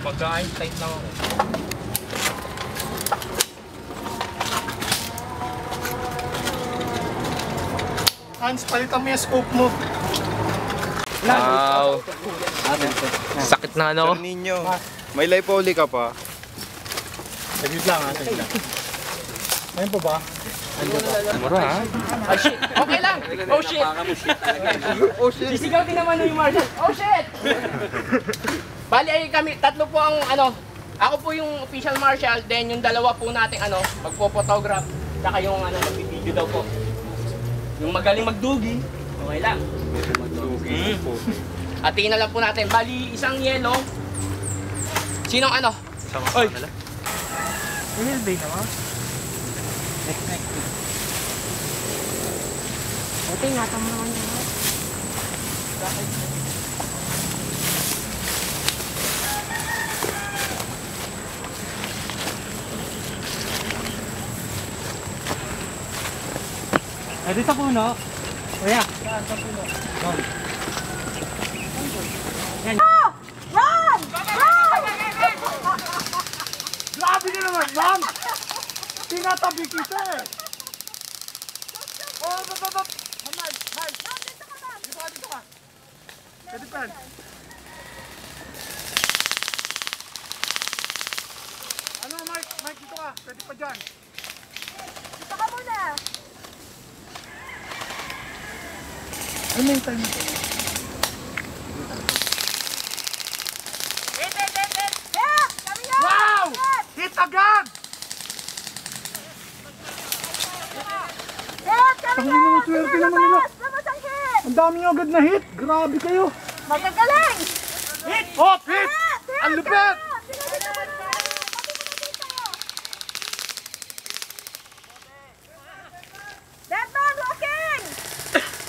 Pagkain, tight lang ako. Hans, palitan mo yung scope mo. Wow! Sakit na ano? Sir Nino, may lipoly ka pa? Saglit lang ha, saglit lang. Ayun po ba? Mura ha? Oh shit! Okay lang! Oh shit! Oh shit! Sisigaw din naman yung Marshall. Oh shit! Bali ay kami, tatlo po ang ano, ako po yung official marshal, then yung dalawa po nating ano, magpo-photograph, saka yung ano, mag-video daw po. Yung magaling magdugi, okay lang. Magdugi po. Atiin na lang po natin. Bali, isang yellow. Sinong ano? Oy! Hilbay naman. Next. Ito, ingatan mo naman yun. Ay, dito sa puno. Kuya. Saan sa puno? Doon. Yan. Run! Run! Grabe ka naman, ma'am! Tinatabi kita eh! Oh, Mark! Dito ka! Pwede pa. Ano, Mark? Mark, dito ka! Pwede pa dyan! Dito ka muna! Ano yung time ito? Hit! Kami yan! Wow! Hit agad! Hit! Kami Ang yan! mga swerte naman nila. Labas ang hit! Ang dami nyo agad na hit! Grabe kayo! Magagaling! Hit! Hop! Hit! Ang lupit! Deadman walking!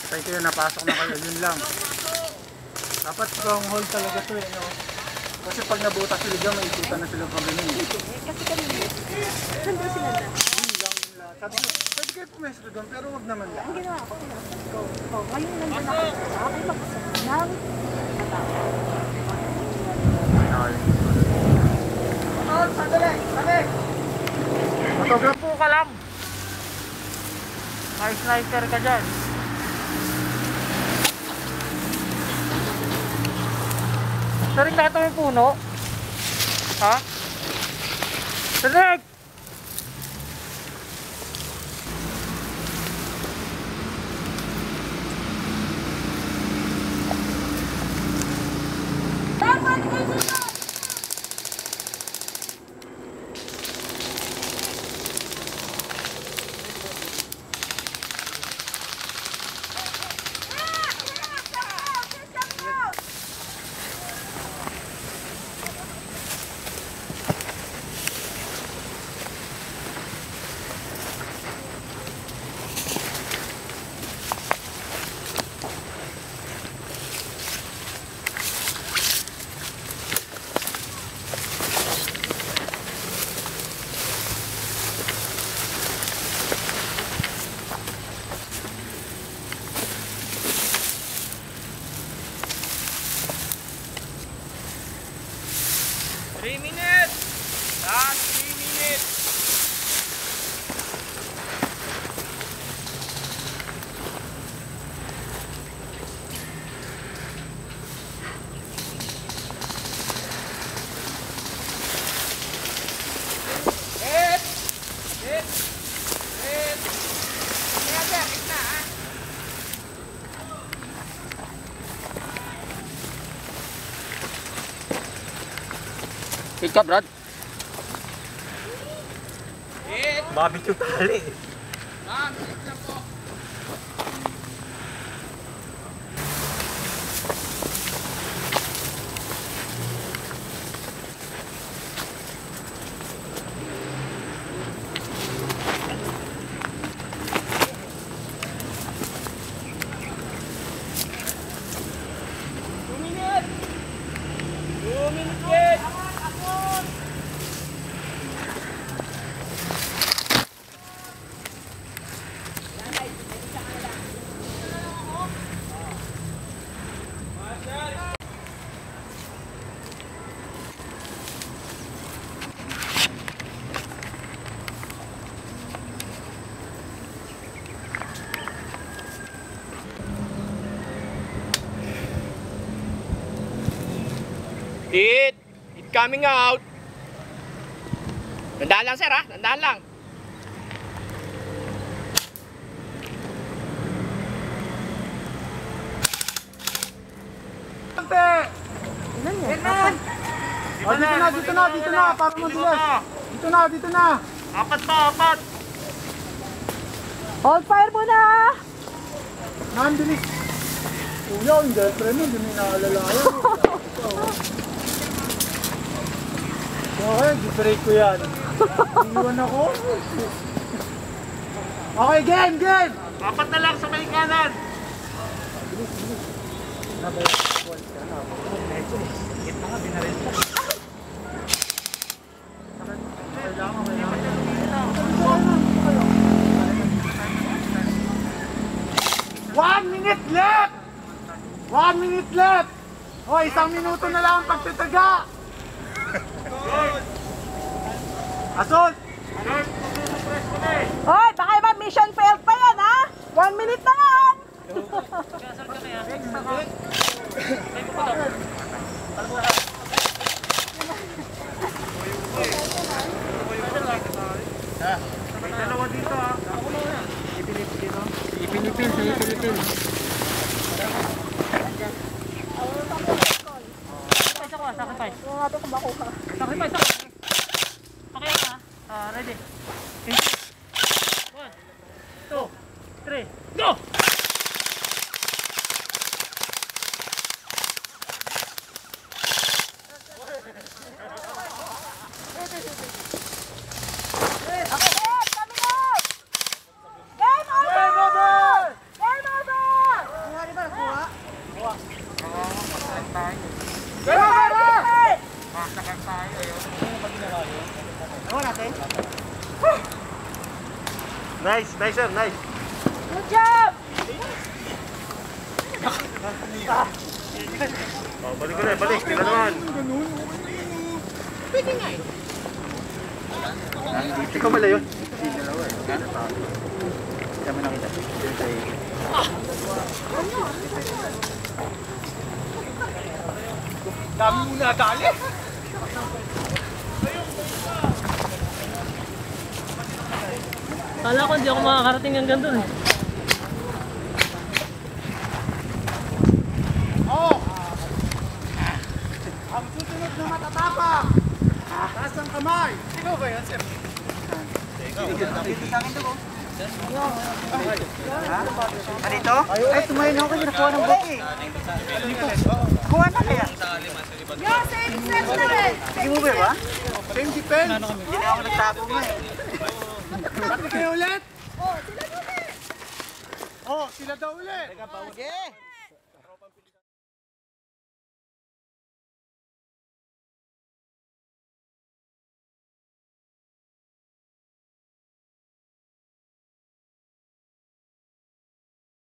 Thank you, napasok na kayo. Yun lang. Dapat stronghold talaga to eh. No? Kasi pag nabuta sila dyan, may ikutan na silang kami nun. Kasi kami nandun sila na. Sabi ko, pwede kayo pumestro doon, pero wag naman lang. Ang ginawa ko, ikaw, ngayon nandun ako. Ako magkasama ng matao. Matograph po ka lang. May sniper ka dyan. Saring nakita mo yung puno? Ha? Saring! Deadman, kayo dito! Hit ka, Brad. Mabit yung tali. Hit! Hit coming out! Tandaan lang sir ha, tandaan lang. Ilan yan? Oh, dito na, para mabilis. Dito na. Apat. Hold fire muna! Nandilis. Kuya, yung girlfriend mo, hindi mo inaalalayan. Okay, di-break ko yan. Iiwan ako. Okay, game! Apat na lang sa may kanan. One minute left! O, 1 minuto na lang ang pagtataga. Asol! Hoy, baka iba mission failed pa yan, ha? 1 minute na lang! Yung natin kung makuha. Ready? 1, 2, 3, go! Okay, coming out! Game over! Game over! Nice sir, nice. Good job! Balik. Tingnan naman. Pwede nga eh. Ikaw mala yun. Dami mo nadali. Kala ko hindi ako makakarating hanggang doon. Ang susunod na matatapang. Taas ang kamay. Ikaw ba yan, sir? Dito? Ay, tumayin ako. Nakuha ng book eh. Kuha na kaya? Yo, same sense na rin! Sige mo ba? Same defense. Hindi na ako nagtapo mo eh. Pati kayo ulit. Oh, sila ulit! Oh, sila daw ulit. Sige.